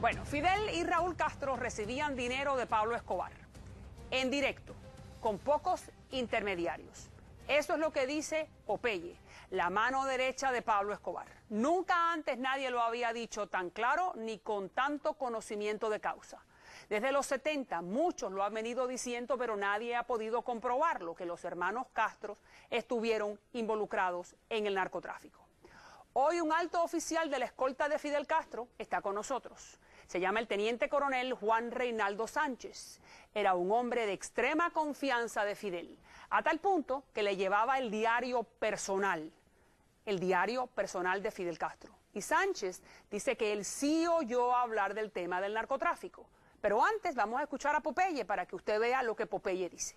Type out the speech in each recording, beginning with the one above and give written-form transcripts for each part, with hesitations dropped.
Bueno, Fidel y Raúl Castro recibían dinero de Pablo Escobar, en directo, con pocos intermediarios. Eso es lo que dice Popeye, la mano derecha de Pablo Escobar. Nunca antes nadie lo había dicho tan claro ni con tanto conocimiento de causa. Desde los 70 muchos lo han venido diciendo, pero nadie ha podido comprobarlo, que los hermanos Castro estuvieron involucrados en el narcotráfico. Hoy un alto oficial de la escolta de Fidel Castro está con nosotros. Se llama el teniente coronel Juan Reinaldo Sánchez. Era un hombre de extrema confianza de Fidel, a tal punto que le llevaba el diario personal de Fidel Castro. Y Sánchez dice que él sí oyó hablar del tema del narcotráfico. Pero antes vamos a escuchar a Popeye para que usted vea lo que Popeye dice.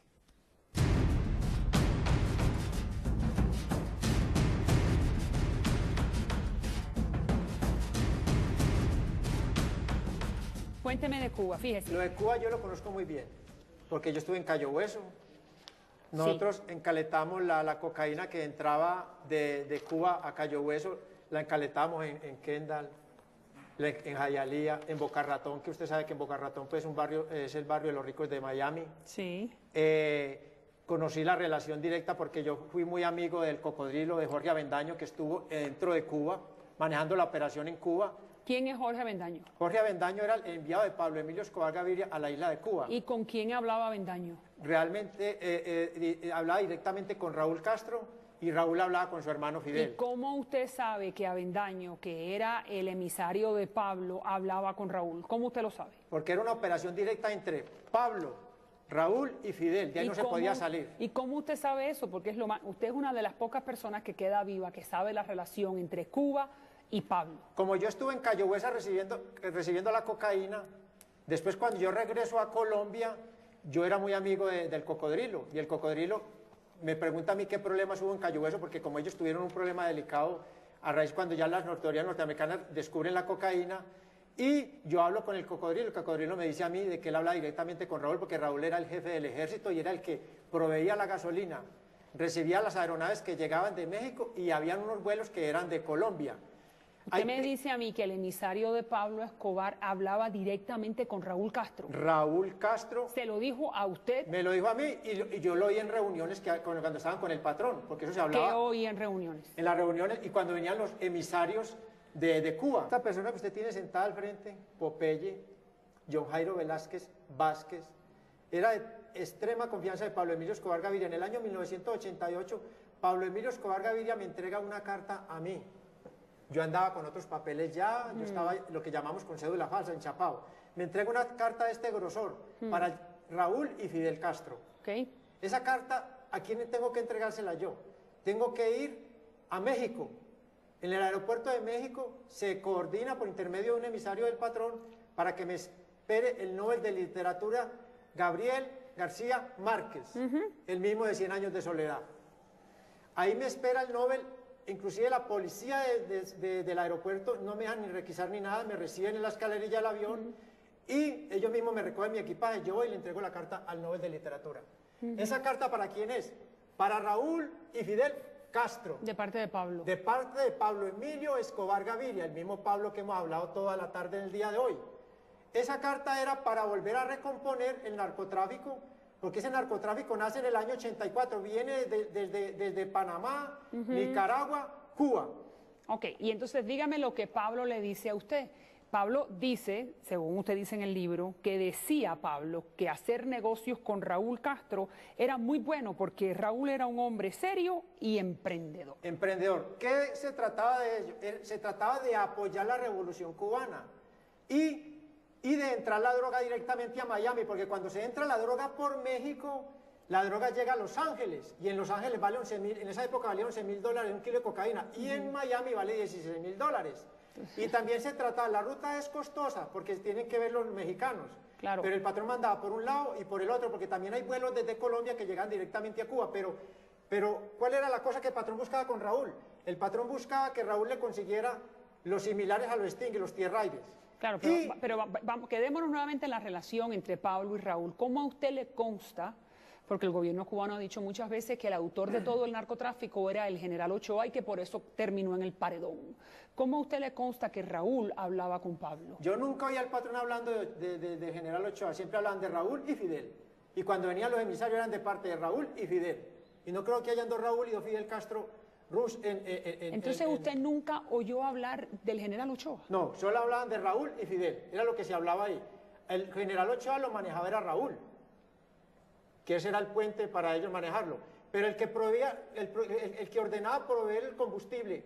Cuénteme de Cuba, fíjese. Lo de Cuba yo lo conozco muy bien, porque yo estuve en Cayo Hueso. Nosotros encaletamos la cocaína que entraba de Cuba a Cayo Hueso, la encaletamos en Kendall, en Hialeah, en Boca Ratón, que usted sabe que en Boca Ratón pues, es el barrio de los ricos de Miami. Sí. Conocí la relación directa porque yo fui muy amigo del cocodrilo de Jorge Avendaño, que estuvo dentro de Cuba, manejando la operación en Cuba. ¿Quién es Jorge Avendaño? Jorge Avendaño era el enviado de Pablo Emilio Escobar Gaviria a la isla de Cuba. ¿Y con quién hablaba Avendaño? Realmente hablaba directamente con Raúl Castro y Raúl hablaba con su hermano Fidel. ¿Y cómo usted sabe que Avendaño, que era el emisario de Pablo, hablaba con Raúl? ¿Cómo usted lo sabe? Porque era una operación directa entre Pablo, Raúl y Fidel, de ahí no se podía salir. ¿Y cómo usted sabe eso? Porque usted es una de las pocas personas que queda viva, que sabe la relación entre Cuba y Pablo. Como yo estuve en Cayo Hueso recibiendo la cocaína, después cuando yo regreso a Colombia, yo era muy amigo del cocodrilo, y el cocodrilo me pregunta a mí qué problemas hubo en Cayo Hueso, porque como ellos tuvieron un problema delicado a raíz cuando ya las autoridades norteamericanas descubren la cocaína, y yo hablo con el cocodrilo me dice a mí de que él habla directamente con Raúl, porque Raúl era el jefe del ejército y era el que proveía la gasolina, recibía las aeronaves que llegaban de México y habían unos vuelos que eran de Colombia. Usted me dice a mí que el emisario de Pablo Escobar hablaba directamente con Raúl Castro. Raúl Castro. ¿Se lo dijo a usted? Me lo dijo a mí y yo lo oí en reuniones cuando estaban con el patrón, porque eso se hablaba. ¿Qué oí en reuniones? En las reuniones y cuando venían los emisarios de Cuba. Esta persona que usted tiene sentada al frente, Popeye, John Jairo Velázquez Vázquez, era de extrema confianza de Pablo Emilio Escobar Gaviria. En el año 1988, Pablo Emilio Escobar Gaviria me entrega una carta a mí. Yo andaba con otros papeles ya, yo estaba lo que llamamos con cédula falsa, enchapado. Me entrega una carta de este grosor para Raúl y Fidel Castro. Okay. Esa carta, ¿a quién tengo que entregársela yo? Tengo que ir a México. En el aeropuerto de México se coordina por intermedio de un emisario del patrón para que me espere el Nobel de Literatura Gabriel García Márquez, el mismo de 100 años de soledad. Ahí me espera el Nobel. Inclusive la policía del aeropuerto no me dejan ni requisar ni nada, me reciben en la escalerilla del avión y ellos mismos me recogen mi equipaje, yo voy y le entrego la carta al Nobel de Literatura. ¿Esa carta para quién es? Para Raúl y Fidel Castro. De parte de Pablo. De parte de Pablo Emilio Escobar Gaviria, el mismo Pablo que hemos hablado toda la tarde en el día de hoy. Esa carta era para volver a recomponer el narcotráfico, porque ese narcotráfico nace en el año 84, viene desde Panamá, Nicaragua, Cuba. Ok, y entonces dígame lo que Pablo le dice a usted. Pablo dice, según usted dice en el libro, que decía Pablo que hacer negocios con Raúl Castro era muy bueno porque Raúl era un hombre serio y emprendedor. Emprendedor. ¿Qué se trataba de ello? Se trataba de apoyar la revolución cubana y de entrar la droga directamente a Miami, porque cuando se entra la droga por México, la droga llega a Los Ángeles, y en Los Ángeles vale 11.000, en esa época valía $11.000 un kilo de cocaína, y en Miami vale $16.000. Y también se trata, la ruta es costosa, porque tienen que ver los mexicanos, claro. Pero el patrón mandaba por un lado y por el otro, porque también hay vuelos desde Colombia que llegan directamente a Cuba, pero ¿cuál era la cosa que el patrón buscaba con Raúl? El patrón buscaba que Raúl le consiguiera los similares a los Sting, los Tierra Aires. Claro, pero vamos, quedémonos nuevamente en la relación entre Pablo y Raúl. ¿Cómo a usted le consta Porque el gobierno cubano ha dicho muchas veces que el autor de todo el narcotráfico era el general Ochoa y que por eso terminó en el paredón. ¿Cómo a usted le consta que Raúl hablaba con Pablo? Yo nunca oí al patrón hablando de general Ochoa, siempre hablaban de Raúl y Fidel. Y cuando venían los emisarios eran de parte de Raúl y Fidel. Y no creo que hayan dos Raúl y dos Fidel Castro Rus Entonces usted nunca oyó hablar del general Ochoa. No, solo hablaban de Raúl y Fidel, era lo que se hablaba ahí. El general Ochoa lo manejaba era Raúl, que ese era el puente para ellos manejarlo. Pero el que proveía, el que ordenaba proveer el combustible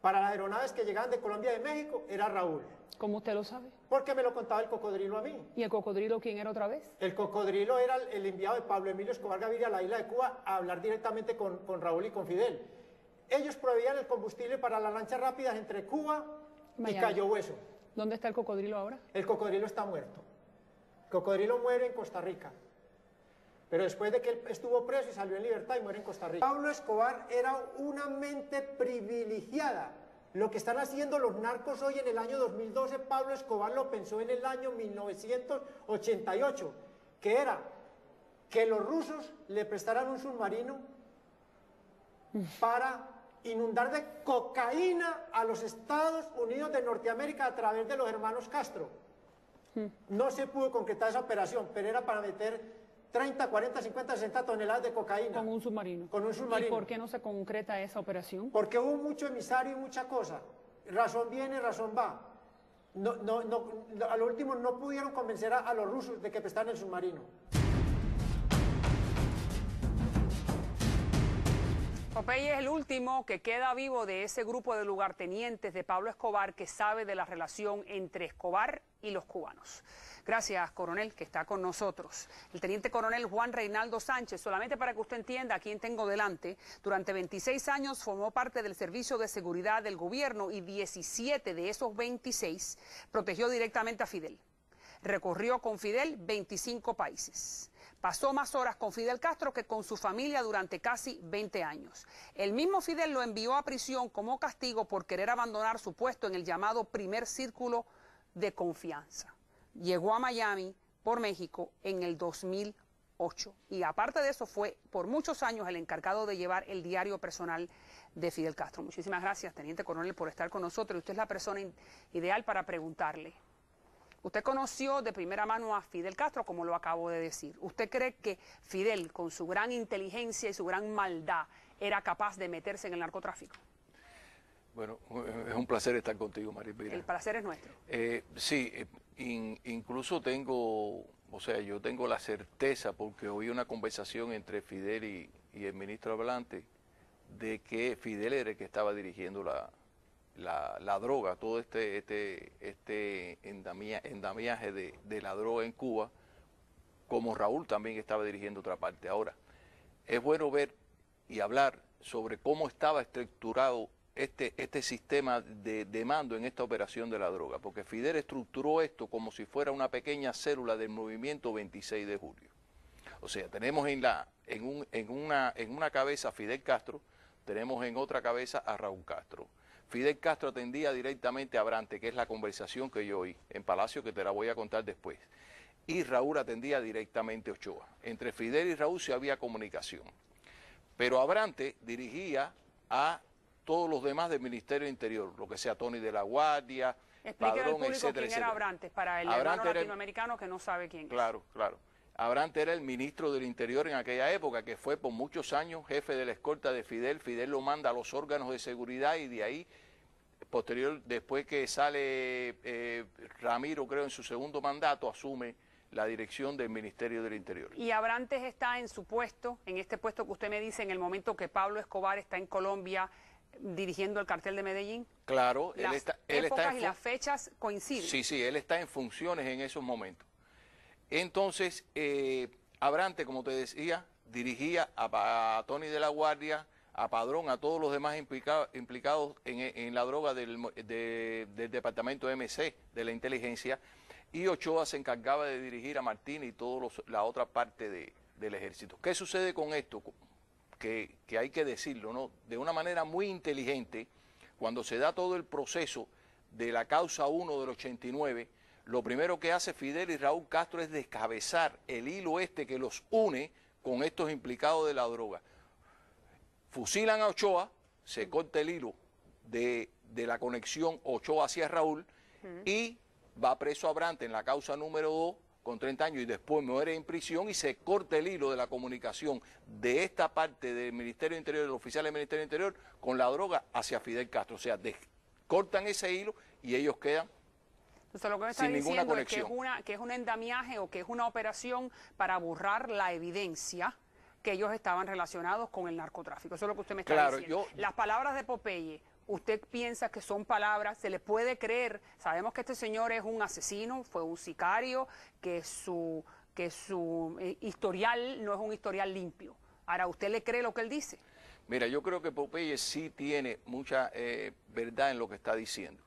para las aeronaves que llegaban de Colombia y de México era Raúl. ¿Cómo usted lo sabe? Porque me lo contaba el cocodrilo a mí. ¿Y el cocodrilo quién era otra vez? El cocodrilo era el enviado de Pablo Emilio Escobar Gaviria a la isla de Cuba a hablar directamente con Raúl y con Fidel. Ellos proveían el combustible para las lanchas rápidas entre Cuba y Cayo Hueso. ¿Dónde está el cocodrilo ahora? El cocodrilo está muerto. El cocodrilo muere en Costa Rica. Pero después de que él estuvo preso y salió en libertad y muere en Costa Rica. Pablo Escobar era una mente privilegiada. Lo que están haciendo los narcos hoy en el año 2012, Pablo Escobar lo pensó en el año 1988, que era que los rusos le prestaran un submarino para inundar de cocaína a los Estados Unidos de Norteamérica a través de los hermanos Castro. No se pudo concretar esa operación, pero era para meter 30, 40, 50, 60 toneladas de cocaína. Con un submarino. Con un submarino. ¿Y por qué no se concreta esa operación? Porque hubo mucho emisario y mucha cosa. Razón viene, razón va. A lo último no pudieron convencer a los rusos de que prestaran el submarino. Popeye es el último que queda vivo de ese grupo de lugartenientes de Pablo Escobar que sabe de la relación entre Escobar y los cubanos. Gracias, coronel, que está con nosotros. El teniente coronel Juan Reinaldo Sánchez, solamente para que usted entienda a quién tengo delante, durante 26 años formó parte del Servicio de Seguridad del Gobierno y 17 de esos 26 protegió directamente a Fidel. Recorrió con Fidel 25 países. Pasó más horas con Fidel Castro que con su familia durante casi 20 años. El mismo Fidel lo envió a prisión como castigo por querer abandonar su puesto en el llamado primer círculo de confianza. Llegó a Miami por México en el 2008 y aparte de eso fue por muchos años el encargado de llevar el diario personal de Fidel Castro. Muchísimas gracias, teniente coronel, por estar con nosotros. Usted es la persona ideal para preguntarle. Usted conoció de primera mano a Fidel Castro, como lo acabo de decir. ¿Usted cree que Fidel, con su gran inteligencia y su gran maldad, era capaz de meterse en el narcotráfico? Bueno, es un placer estar contigo, Maripira. El placer es nuestro. Sí, incluso yo tengo la certeza, porque oí una conversación entre Fidel y el ministro hablante, de que Fidel era el que estaba dirigiendo la droga, todo este endamiaje de la droga en Cuba, como Raúl también estaba dirigiendo otra parte. Ahora, es bueno ver y hablar sobre cómo estaba estructurado este sistema de mando en esta operación de la droga, porque Fidel estructuró esto como si fuera una pequeña célula del movimiento 26 de julio. O sea, tenemos en una cabeza a Fidel Castro, tenemos en otra cabeza a Raúl Castro. Fidel Castro atendía directamente a Abrantes, que es la conversación que yo oí en Palacio, que te la voy a contar después. Y Raúl atendía directamente a Ochoa. Entre Fidel y Raúl sí había comunicación. Pero Abrantes dirigía a todos los demás del Ministerio del Interior, lo que sea Tony de la Guardia, Padrón, etcétera, quién era Abrantes, para el hermano latinoamericano que no sabe quién es. Claro. Abrantes era el ministro del Interior en aquella época, que fue por muchos años jefe de la escolta de Fidel. Fidel lo manda a los órganos de seguridad y de ahí, después que sale Ramiro, creo, en su segundo mandato, asume la dirección del Ministerio del Interior. Y Abrantes está en su puesto, en este puesto que usted me dice, en el momento que Pablo Escobar está en Colombia dirigiendo el cartel de Medellín. Claro, él está y las fechas coinciden. Sí, él está en funciones en esos momentos. Entonces, Abrantes, como te decía, dirigía a Tony de la Guardia, a Padrón, a todos los demás implicados en la droga del departamento MC, de la inteligencia, y Ochoa se encargaba de dirigir a Martínez y toda la otra parte del ejército. ¿Qué sucede con esto? Que hay que decirlo, ¿no? De una manera muy inteligente, cuando se da todo el proceso de la causa 1 del 89, lo primero que hace Fidel y Raúl Castro es descabezar el hilo que los une con estos implicados de la droga. Fusilan a Ochoa, se corta el hilo de la conexión Ochoa hacia Raúl y va preso Abrantes en la causa número 2 con 30 años y después muere en prisión y se corta el hilo de la comunicación de esta parte del Ministerio del Interior, del oficial del Ministerio del Interior, con la droga hacia Fidel Castro. O sea, cortan ese hilo y ellos quedan entonces, lo que me está sin ninguna diciendo es conexión. que es un endamiaje o que es una operación para borrar la evidencia que ellos estaban relacionados con el narcotráfico. Eso es lo que usted me está diciendo. Las palabras de Popeye, ¿usted piensa que son palabras? ¿Se le puede creer? Sabemos que este señor es un asesino, fue un sicario, que su historial no es un historial limpio. Ahora, ¿usted le cree lo que él dice? Mira, yo creo que Popeye sí tiene mucha verdad en lo que está diciendo.